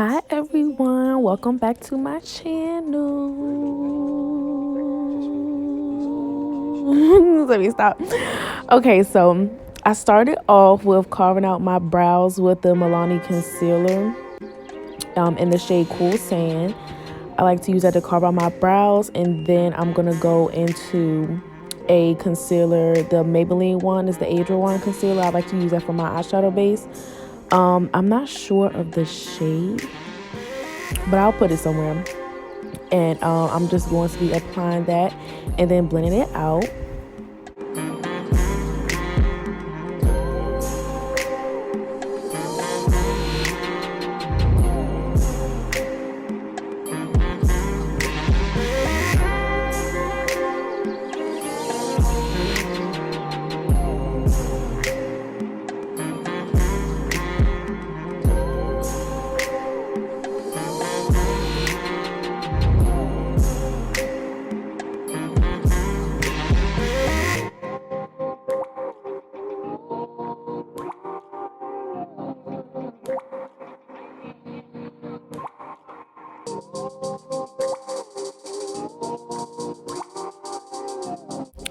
Hi everyone, welcome back to my channel. Let me stop. Okay, so I started off with carving out my brows with the Milani concealer in the shade Cool Sand. I like to use that to carve out my brows, and then I'm gonna go into a concealer. The Maybelline one is the Adriel one concealer. I like to use that for my eyeshadow base. I'm not sure of the shade, but I'll put it somewhere. And I'm just going to be applying that and then blending it out.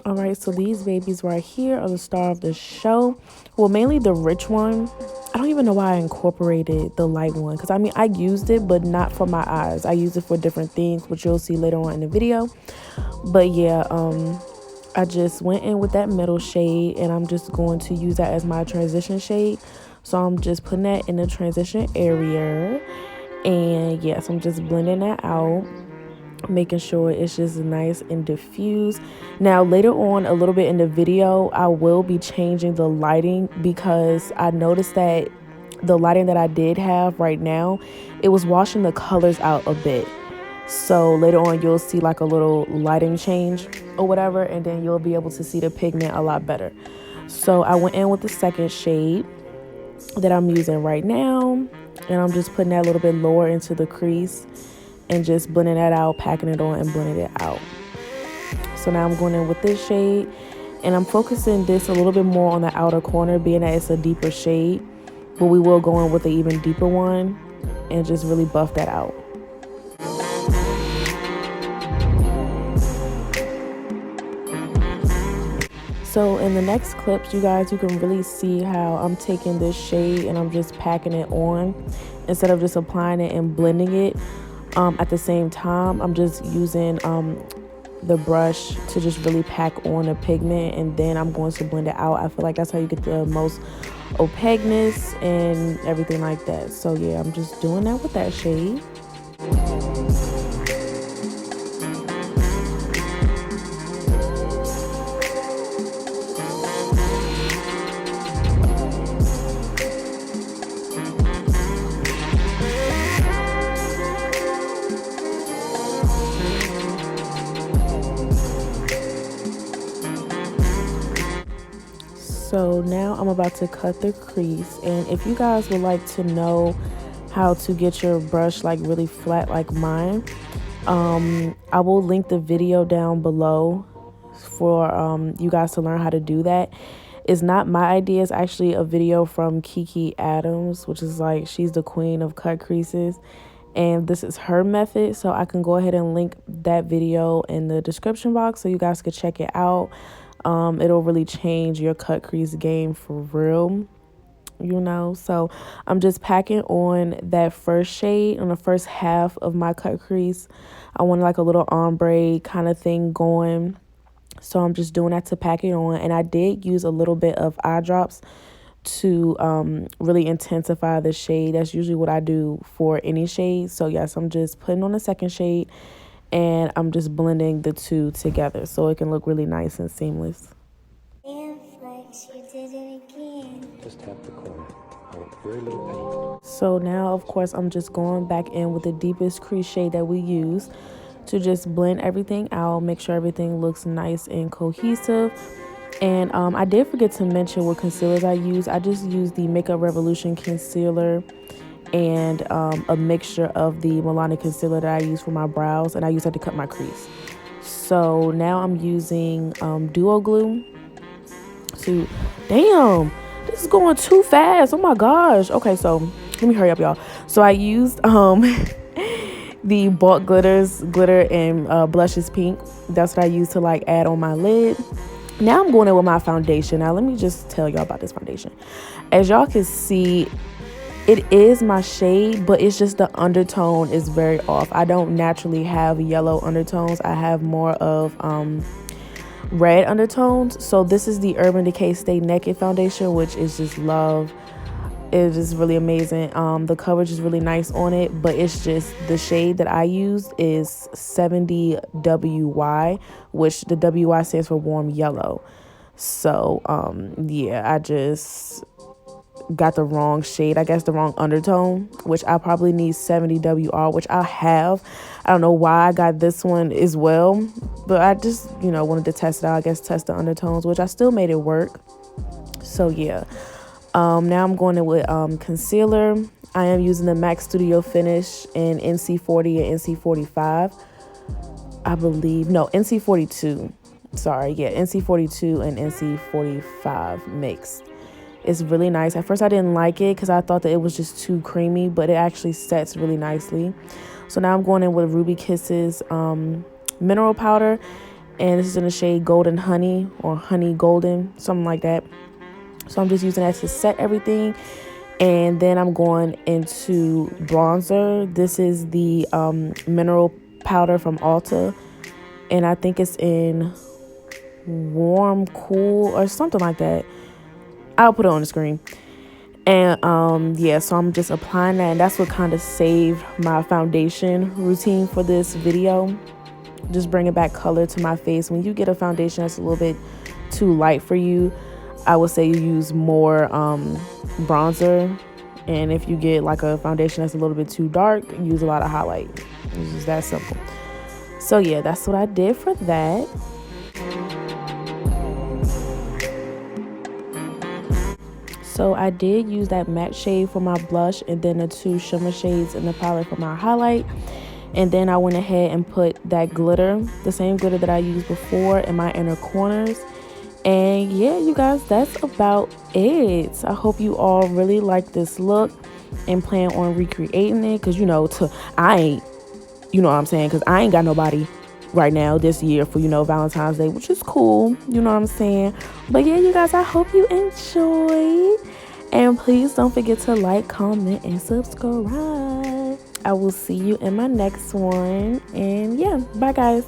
All right, so these babies right here are the star of the show. Well, mainly the rich one. I don't even know why I incorporated the light one, because I mean, I used it, but not for my eyes. I used it for different things, which you'll see later on in the video. But yeah, I just went in with that middle shade, and I'm just going to use that as my transition shade. So I'm just putting that in the transition area, and yes, I'm just blending that out, making sure it's just nice and diffused. Now later on a little bit in the video, I will be changing the lighting, because I noticed that the lighting that I did have right now, it was washing the colors out a bit. So later on you'll see like a little lighting change or whatever, and then you'll be able to see the pigment a lot better. So I went in with the second shade that I'm using right now, and I'm just putting that a little bit lower into the crease and just blending that out, packing it on and blending it out. So now I'm going in with this shade, and I'm focusing this a little bit more on the outer corner, being that it's a deeper shade, but we will go in with an even deeper one and just really buff that out. So in the next clips, you guys, you can really see how I'm taking this shade and I'm just packing it on instead of just applying it and blending it. At the same time, I'm just using the brush to just really pack on the pigment, and then I'm going to blend it out. I feel like that's how you get the most opaqueness and everything like that. So yeah, I'm just doing that with that shade. So now I'm about to cut the crease, and if you guys would like to know how to get your brush like really flat like mine, I will link the video down below for you guys to learn how to do that. It's not my idea, it's actually a video from Kiki Adams, which is like, she's the queen of cut creases, and this is her method. So I can go ahead and link that video in the description box so you guys could check it out. It'll really change your cut crease game for real, you know. So I'm just packing on that first shade on the first half of my cut crease. I want like a little ombre kind of thing going, so I'm just doing that to pack it on. And I did use a little bit of eye drops to really intensify the shade. That's usually what I do for any shade. So yes, I'm just putting on the second shade, and I'm just blending the two together so it can look really nice and seamless. Just tap the corner. Very little. So now, of course, I'm just going back in with the deepest crease shade that we use to just blend everything out, make sure everything looks nice and cohesive. And I did forget to mention what concealers I use. I just use the Makeup Revolution concealer and a mixture of the Milani concealer that I use for my brows, and I use that to cut my crease. So now I'm using duo glue to, damn, this is going too fast, oh my gosh. Okay, so let me hurry up, y'all. So I used the Bulk glitter and blushes pink. That's what I used to like add on my lid. Now I'm going in with my foundation. Now let me just tell y'all about this foundation. As y'all can see, it is my shade, but it's just the undertone is very off. I don't naturally have yellow undertones. I have more of red undertones. So this is the Urban Decay Stay Naked foundation, which is just love. It is really amazing. The coverage is really nice on it, but it's just the shade that I used is 70 WY, which the WY stands for warm yellow. So yeah, I just got the wrong shade, I guess the wrong undertone, which I probably need 70 WR, which I have. I don't know why I got this one as well, but I just, you know, wanted to test it out, I guess test the undertones, which I still made it work. So yeah. Now I'm going in with concealer. I am using the MAC Studio Finish in NC40 and NC45. I believe, no, NC42. Sorry, yeah, NC42 and NC45 mixed. It's really nice. At first I didn't like it because I thought that it was just too creamy, but it actually sets really nicely. So now I'm going in with Ruby Kisses mineral powder, and this is in the shade Golden Honey or Honey Golden, something like that. So I'm just using that to set everything. And then I'm going into bronzer. This is the mineral powder from Ulta, and I think it's in Warm Cool or something like that. I'll put it on the screen. And yeah, so I'm just applying that, and that's what kind of saved my foundation routine for this video. Just bringing back color to my face. When you get a foundation that's a little bit too light for you, I would say you use more bronzer, and if you get like a foundation that's a little bit too dark, use a lot of highlight. It's just that simple. So yeah, that's what I did for that. So I did use that matte shade for my blush, and then the 2 shimmer shades in the palette for my highlight. And then I went ahead and put that glitter, the same glitter that I used before, in my inner corners. And yeah, you guys, that's about it. I hope you all really like this look and plan on recreating it, because you know, I ain't, you know what I'm saying, because I ain't got nobody right now this year for, you know, Valentine's Day, which is cool, you know what I'm saying. But yeah, you guys, I hope you enjoy, and please don't forget to like, comment, and subscribe. I will see you in my next one, and yeah, bye guys.